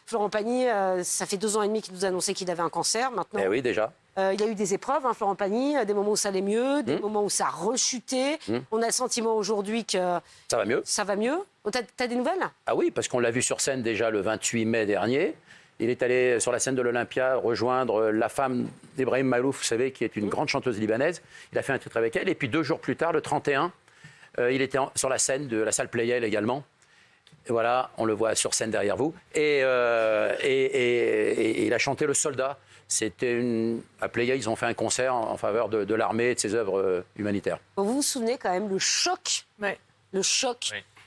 Florent Pagny, ça fait 2 ans et demi qu'il nous a annoncé qu'il avait un cancer. Maintenant, oui, déjà. Il y a eu des épreuves, hein, Florent Pagny, des moments où ça allait mieux, des moments où ça a rechuté. On a le sentiment aujourd'hui que... Ça va mieux. Ça va mieux. T'as des nouvelles? Ah oui, parce qu'on l'a vu sur scène déjà le 28 mai dernier. Il est allé sur la scène de l'Olympia rejoindre la femme d'Ibrahim Malouf, vous savez, qui est une grande chanteuse libanaise. Il a fait un titre avec elle. Et puis 2 jours plus tard, le 31, il était sur la scène de la salle Playel également. Et voilà, on le voit sur scène derrière vous. Et il a chanté Le Soldat. C'était à Playel, ils ont fait un concert en faveur de l'armée et de ses œuvres humanitaires. Vous vous souvenez quand même le choc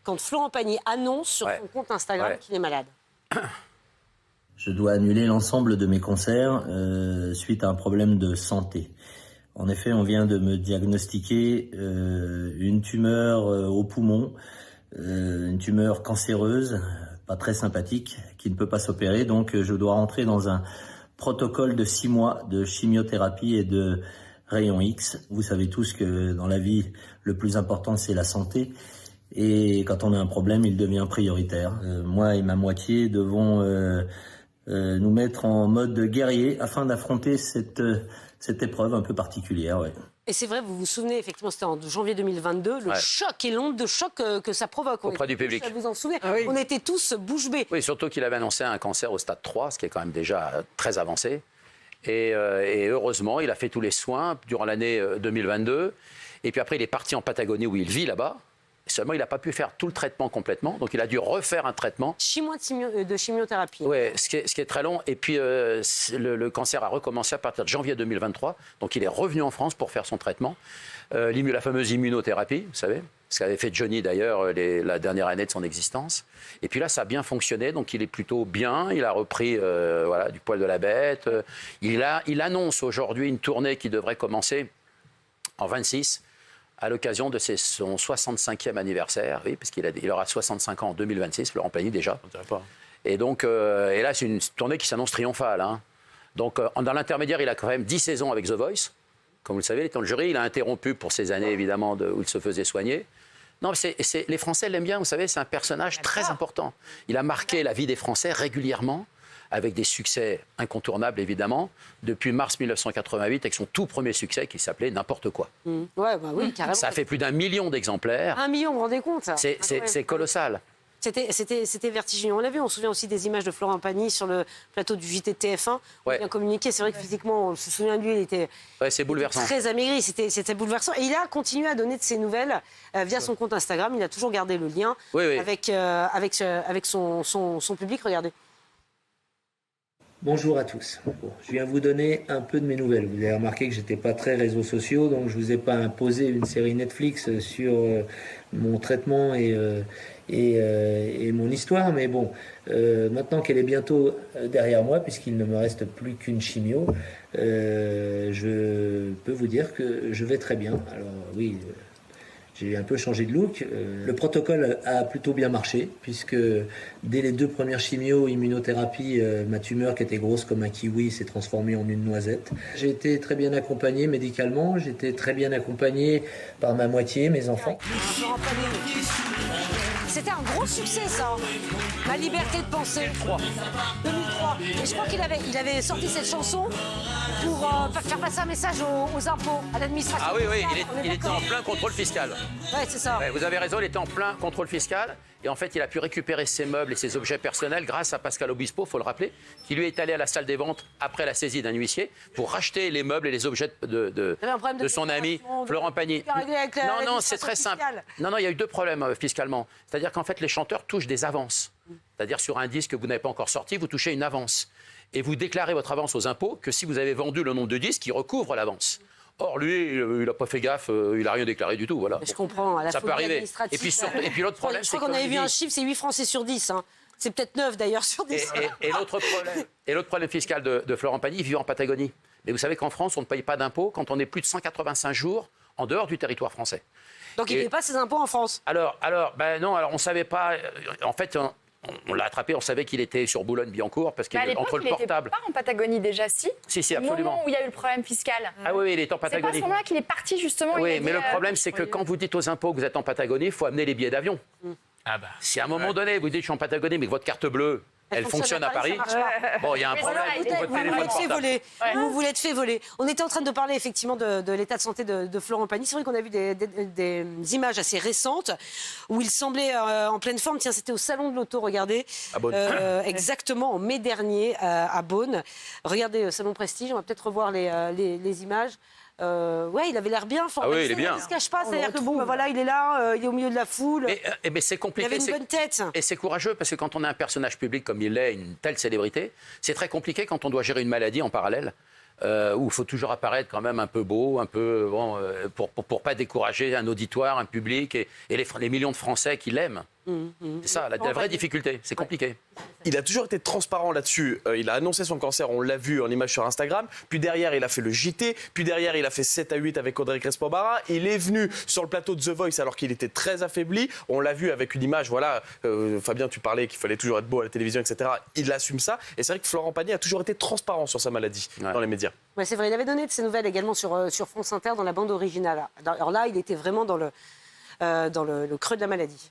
quand Florent Pagny annonce sur son compte Instagram qu'il est malade. Je dois annuler l'ensemble de mes concerts suite à un problème de santé. En effet, on vient de me diagnostiquer une tumeur au poumon, une tumeur cancéreuse, pas très sympathique, qui ne peut pas s'opérer. Donc, je dois rentrer dans un protocole de 6 mois de chimiothérapie et de rayons X. Vous savez tous que dans la vie, le plus important, c'est la santé. Et quand on a un problème, il devient prioritaire. Moi et ma moitié devons nous mettre en mode guerrier afin d'affronter cette épreuve un peu particulière. Ouais. Et c'est vrai, vous vous souvenez, effectivement, c'était en janvier 2022, le choc et l'onde de choc que ça provoque. Auprès du public. Vous vous en souvenez, on était tous bouche bée. Oui, surtout qu'il avait annoncé un cancer au stade 3, ce qui est quand même déjà très avancé. Et heureusement, il a fait tous les soins durant l'année 2022. Et puis après, il est parti en Patagonie où il vit là-bas. Seulement, il n'a pas pu faire tout le traitement complètement. Donc, il a dû refaire un traitement. 6 mois de chimiothérapie. Oui, ce qui est très long. Et puis, le cancer a recommencé à partir de janvier 2023. Donc, il est revenu en France pour faire son traitement. La fameuse immunothérapie, vous savez, ce qu'avait fait Johnny, d'ailleurs, la dernière année de son existence. Et puis là, ça a bien fonctionné. Donc, il est plutôt bien. Il a repris du poil de la bête. Il annonce aujourd'hui une tournée qui devrait commencer en 26 à l'occasion de son 65e anniversaire, oui, parce qu'il aura 65 ans en 2026, Florent Pagny déjà. Et donc, et là, c'est une tournée qui s'annonce triomphale. Hein. Donc, dans l'intermédiaire, il a quand même 10 saisons avec The Voice. Comme vous le savez, il était dans le jury. Il a interrompu pour ces années, évidemment, où il se faisait soigner. Non, les Français l'aiment bien, vous savez, c'est un personnage très important. Il a marqué la vie des Français régulièrement, avec des succès incontournables, évidemment, depuis mars 1988, avec son tout premier succès qui s'appelait N'importe quoi. Ouais, bah oui, carrément. Ça fait plus d'1 million d'exemplaires. 1 million, vous vous rendez compte? C'est colossal. C'était vertigineux. On l'a vu, on se souvient aussi des images de Florent Pagny sur le plateau du JT TF1. On a bien communiqué. C'est vrai que physiquement, on se souvient de lui, il était très amaigri. C'était bouleversant. Et il a continué à donner de ses nouvelles via son compte Instagram. Il a toujours gardé le lien avec son public. Regardez. Bonjour à tous. Bon, je viens vous donner un peu de mes nouvelles. Vous avez remarqué que j'étais pas très réseaux sociaux, donc je vous ai pas imposé une série Netflix sur mon traitement et mon histoire. Mais bon, maintenant qu'elle est bientôt derrière moi, puisqu'il ne me reste plus qu'une chimio, je peux vous dire que je vais très bien. Alors oui. J'ai un peu changé de look. Le protocole a plutôt bien marché, puisque dès les 2 premières chimios, immunothérapie, ma tumeur qui était grosse comme un kiwi s'est transformée en une noisette. J'ai été très bien accompagné médicalement, j'ai été très bien accompagné par ma moitié, mes enfants. C'était un gros succès, ça. Ma liberté de penser. 2003. Et je crois qu'il avait sorti cette chanson pour faire passer un message aux impôts, à l'administration. Ah oui, il était en plein contrôle fiscal. Ouais, c'est ça. Ouais, vous avez raison, il était en plein contrôle fiscal. Et en fait, il a pu récupérer ses meubles et ses objets personnels grâce à Pascal Obispo, il faut le rappeler, qui lui est allé à la salle des ventes après la saisie d'un huissier pour racheter les meubles et les objets de son ami Florent Pagny. Non, c'est très simple. Non, il y a eu 2 problèmes fiscalement. C'est-à-dire qu'en fait, les chanteurs touchent des avances. C'est-à-dire sur un disque que vous n'avez pas encore sorti, vous touchez une avance. Et vous déclarez votre avance aux impôts que si vous avez vendu le nombre de disques qui recouvre l'avance. Or, lui, il n'a pas fait gaffe, il n'a rien déclaré du tout. Voilà. Je comprends. Ça peut arriver. Et puis l'autre problème, je crois qu'on avait vu un chiffre, c'est 8 Français sur 10. Hein. C'est peut-être 9 d'ailleurs sur 10. Et l'autre problème fiscal de Florent Pagny, il vit en Patagonie. Mais vous savez qu'en France, on ne paye pas d'impôts quand on est plus de 185 jours en dehors du territoire français. Donc il ne paye pas ses impôts en France? Alors, on ne savait pas. En fait, on l'a attrapé, on savait qu'il était sur Boulogne-Billancourt parce qu'il est entre le portable. Il n'était pas en Patagonie déjà, si? Si, absolument. Au moment où il y a eu le problème fiscal. Ah oui, il est en Patagonie. C'est pas à ce moment-là qu'il est parti, justement. Oui, mais le problème, c'est que quand vous dites aux impôts que vous êtes en Patagonie, il faut amener les billets d'avion. Si à un moment donné, vous dites je suis en Patagonie, mais que votre carte bleue, Elle fonctionne à Paris. Bon, il y a un problème. Vous voulez être fait voler. On était en train de parler effectivement de l'état de santé de Florent Pagny. C'est vrai qu'on a vu des images assez récentes où il semblait en pleine forme. Tiens, c'était au Salon de l'Auto, regardez. À Beaune. Exactement, en mai dernier, à Beaune. Regardez, Salon Prestige, on va peut-être revoir les images. Ouais, il avait l'air bien. Oui, il est bien. Il ne se cache pas, c'est-à-dire que bon, voilà, il est là, il est au milieu de la foule. Mais c'est compliqué. Il avait une bonne tête. Et c'est courageux parce que quand on a un personnage public comme il l'est, une telle célébrité, c'est très compliqué quand on doit gérer une maladie en parallèle. Où il faut toujours apparaître quand même un peu beau, un peu pour pas décourager un auditoire, un public et les millions de Français qui l'aiment. C'est ça, la vraie difficulté. C'est compliqué. Il a toujours été transparent là-dessus. Il a annoncé son cancer, on l'a vu en image sur Instagram. Puis derrière, il a fait le JT. Puis derrière, il a fait 7 à 8 avec Audrey Crespo-Barra. Il est venu sur le plateau de The Voice alors qu'il était très affaibli. On l'a vu avec une image, voilà. Fabien, tu parlais qu'il fallait toujours être beau à la télévision, etc. Il assume ça. Et c'est vrai que Florent Pagny a toujours été transparent sur sa maladie dans les médias. Ouais, c'est vrai, il avait donné de ses nouvelles également sur France Inter dans la bande originale. Alors là, il était vraiment dans le creux de la maladie.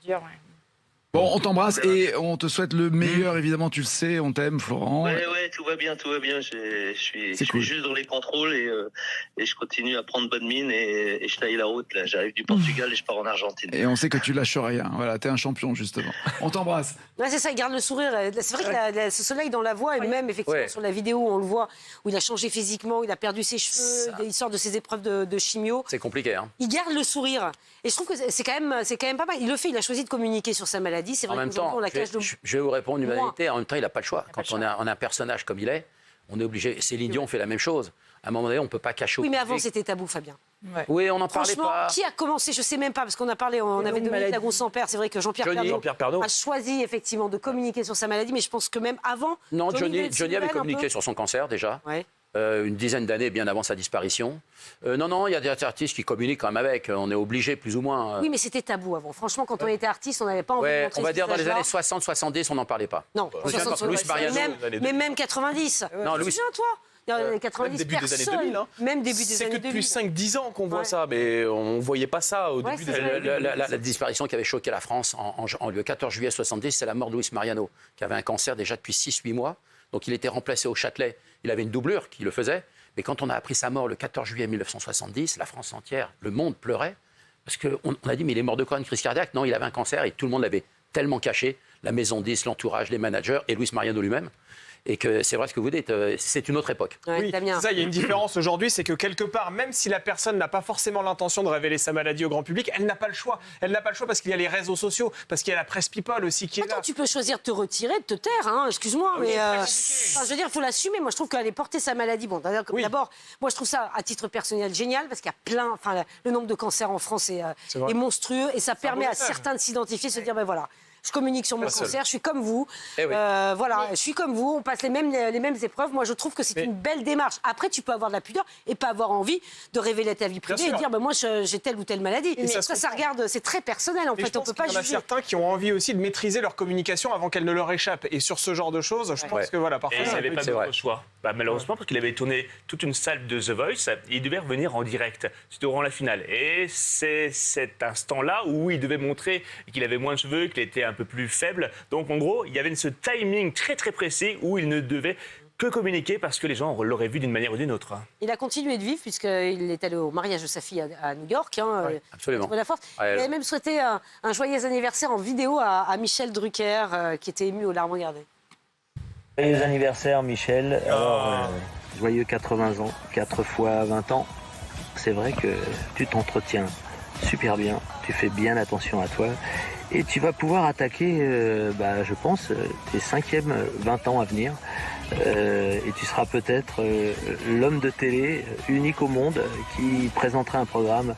Bon, on t'embrasse et on te souhaite le meilleur, évidemment, tu le sais, on t'aime, Florent. Ouais, tout va bien. Je suis juste dans les contrôles et je continue à prendre bonne mine et je taille la route. Là, j'arrive du Portugal et je pars en Argentine. Et on sait que tu lâches rien. Voilà, t'es un champion, justement. On t'embrasse. Ouais, c'est ça, il garde le sourire. C'est vrai que ce soleil dans la voix, et même effectivement sur la vidéo, on le voit, où il a changé physiquement, il a perdu ses cheveux, il sort de ses épreuves de chimio. C'est compliqué, hein. Il garde le sourire. Et je trouve que c'est quand même pas mal. Il le fait, il a choisi de communiquer sur sa maladie. C'est vrai qu'aujourd'hui, on la cache de... Je vais vous répondre une vérité. En même temps, il n'a pas le choix. Quand on a un personnage comme il est, on est obligé. Céline Dion fait la même chose. À un moment donné, on ne peut pas cacher. Oui, mais avant, c'était tabou, Fabien. Ouais. Oui, on n'en parlait pas. Franchement, qui a commencé? Je ne sais même pas, parce qu'on a parlé, on avait Dominique Lagon sans père. C'est vrai que Jean-Pierre Pernaut a choisi effectivement de communiquer sur sa maladie, mais je pense que même avant. Non, Johnny avait communiqué sur son cancer déjà. Ouais. Une dizaine d'années bien avant sa disparition. Non, il y a des artistes qui communiquent quand même avec. On est obligé plus ou moins. Oui, mais c'était tabou avant. Franchement, quand on était artiste, on n'avait pas envie de montrer. On va dire dans les années 60-70, on n'en parlait pas. Non, Louis Mariano. Mais même 90. Non, Louis. Souviens-toi. Dans les 90, même début des années 2000. Hein. Même début des années 2000. C'est que depuis 5-10 ans qu'on voit ça, mais on ne voyait pas ça au début des années 2000. La disparition qui avait choqué la France le 14 juillet 70, c'est la mort de Louis Mariano, qui avait un cancer déjà depuis 6-8 mois. Donc il était remplacé au Châtelet. Il avait une doublure qui le faisait. Mais quand on a appris sa mort le 14 juillet 1970, la France entière, le monde pleurait. Parce qu'on a dit, mais il est mort de quoi, une crise cardiaque? Non, il avait un cancer et tout le monde l'avait tellement caché. La maison 10, l'entourage, les managers et Louis Mariano lui-même. Et que c'est vrai ce que vous dites, c'est une autre époque. Ouais, oui, c'est ça, il y a une différence aujourd'hui, c'est que quelque part, même si la personne n'a pas forcément l'intention de révéler sa maladie au grand public, elle n'a pas le choix. Elle n'a pas le choix parce qu'il y a les réseaux sociaux, parce qu'il y a la presse people aussi qui est là. Tu peux choisir de te retirer, de te taire, hein, excuse-moi, mais je veux dire, il faut l'assumer. Moi, je trouve qu'aller porter sa maladie, bon, d'abord, moi, je trouve ça, à titre personnel, génial, parce qu'il y a le nombre de cancers en France est monstrueux, et ça permet à certains de s'identifier, de se dire, ben voilà. Je communique sur mon cancer, je suis comme vous. Je suis comme vous, on passe les mêmes épreuves. Moi, je trouve que c'est une belle démarche. Après, tu peux avoir de la pudeur et pas avoir envie de révéler ta vie privée et dire moi, j'ai telle ou telle maladie. Mais ça regarde, c'est très personnel, en fait. On peut pas juger. Il y en a certains qui ont envie aussi de maîtriser leur communication avant qu'elle ne leur échappe. Et sur ce genre de choses, je pense que parfois. Et il n'avait pas d'autre choix. Malheureusement, parce qu'il avait tourné toute une salle de The Voice, il devait revenir en direct durant la finale. Et c'est cet instant-là où il devait montrer qu'il avait moins de cheveux, qu'il était un peu plus faible. Donc, en gros, il y avait ce timing très, très précis où il ne devait que communiquer parce que les gens l'auraient vu d'une manière ou d'une autre. Il a continué de vivre puisqu'il est allé au mariage de sa fille à New York. Absolument. La force. Il avait même souhaité un joyeux anniversaire en vidéo à Michel Drucker, qui était ému aux larmes regardées. Joyeux anniversaire, Michel. Alors, joyeux 80 ans, 4 fois 20 ans. C'est vrai que tu t'entretiens super bien, tu fais bien attention à toi. Et tu vas pouvoir attaquer, je pense, tes 5e 20 ans à venir. Et tu seras peut-être l'homme de télé unique au monde qui présentera un programme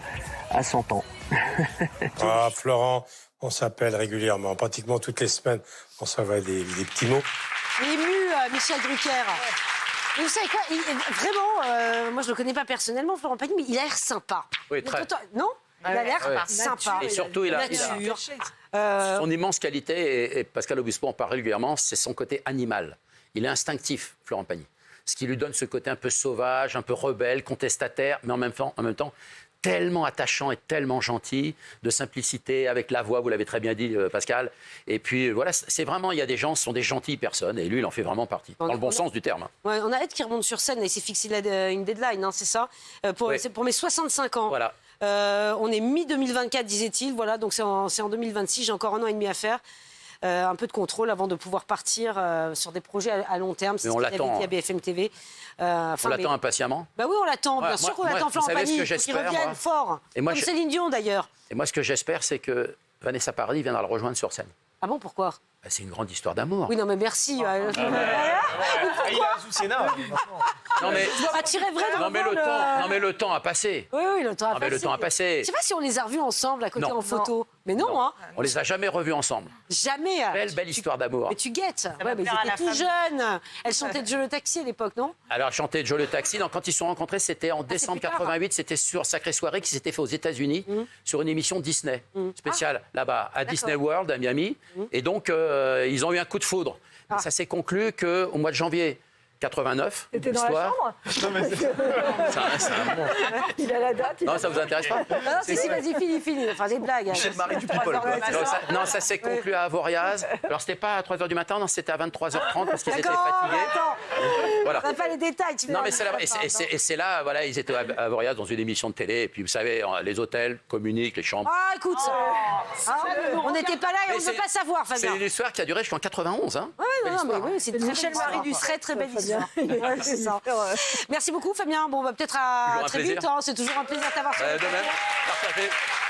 à 100 ans. Ah, Florent, on s'appelle régulièrement, pratiquement toutes les semaines. On s'envoie des petits mots. Ému, Michel Drucker. Et vous savez quoi, vraiment, moi je ne le connais pas personnellement, Florent Pagny, mais il a l'air sympa. Oui, très. Non? Il a l'air sympa. Et surtout, il a son immense qualité, et Pascal Obispo en parle régulièrement, c'est son côté animal. Il est instinctif, Florent Pagny. Ce qui lui donne ce côté un peu sauvage, un peu rebelle, contestataire, mais en même temps tellement attachant et tellement gentil, de simplicité, avec la voix, vous l'avez très bien dit, Pascal. Et puis voilà, c'est vraiment, il y a des gens, ce sont des gentilles personnes, et lui, il en fait vraiment partie, dans le bon sens du terme. Ouais, on a Ed qui remonte sur scène, il s'est fixé une deadline, hein, c'est ça, c'est pour mes 65 ans. Voilà. On est mi-2024, disait-il, voilà, donc c'est en 2026, j'ai encore 1 an et demi à faire. Un peu de contrôle avant de pouvoir partir sur des projets à long terme. C'est ce qu'il avait dit à BFM TV. On l'attend impatiemment. Bah oui, on l'attend, bien sûr qu'on l'attend. Florent Pagny, qu'il revienne fort, comme Céline Dion d'ailleurs. Et moi, ce que j'espère, c'est que Vanessa Paradis viendra le rejoindre sur scène. Ah bon, pourquoi? C'est une grande histoire d'amour. Oui, non, mais merci. Il a un Zouzéna. Non, mais non, mais le temps a passé. Oui, le temps a passé. Le temps a passé. Je ne sais pas si on les a revus ensemble à côté en photo. Mais non, hein. On les a jamais revus ensemble. Jamais. Belle histoire d'amour. Mais tu guettes. Ouais, mais ils étaient tout jeunes. Elle chantait Joe le taxi à l'époque, non? Alors, elle chantait Joe le taxi. Donc, quand ils se sont rencontrés, c'était en décembre 88. C'était sur Sacrée Soirée qui s'était fait aux États-Unis sur une émission Disney spéciale là-bas à Disney World à Miami. Et donc, ils ont eu un coup de foudre. Ça s'est conclu qu'au mois de janvier 89. T'étais dans la chambre? Il a la date. Non, ça vous intéresse pas? Non, si, vas-y, fini. Enfin, des blagues. Michel Marie du People. Non, ça s'est conclu à Avoriaz. Alors, c'était pas à 3h du matin, non, c'était à 23h30 parce qu'ils étaient fatigués. Voilà. On n'a pas les détails. Non, mais c'est là, voilà, ils étaient à Avoriaz dans une émission de télé. Et puis, vous savez, les hôtels communiquent, les chambres. Ah, écoute, on n'était pas là et on ne veut pas savoir, Fabien. C'est une histoire qui a duré jusqu'en 91. Hein. Oui, c'est Michel Marie du très belle histoire. Ouais, c'est ça. Merci beaucoup, Fabien. Bon, on va peut-être à très vite. Hein. C'est toujours un plaisir de t'avoir. De même, partagez.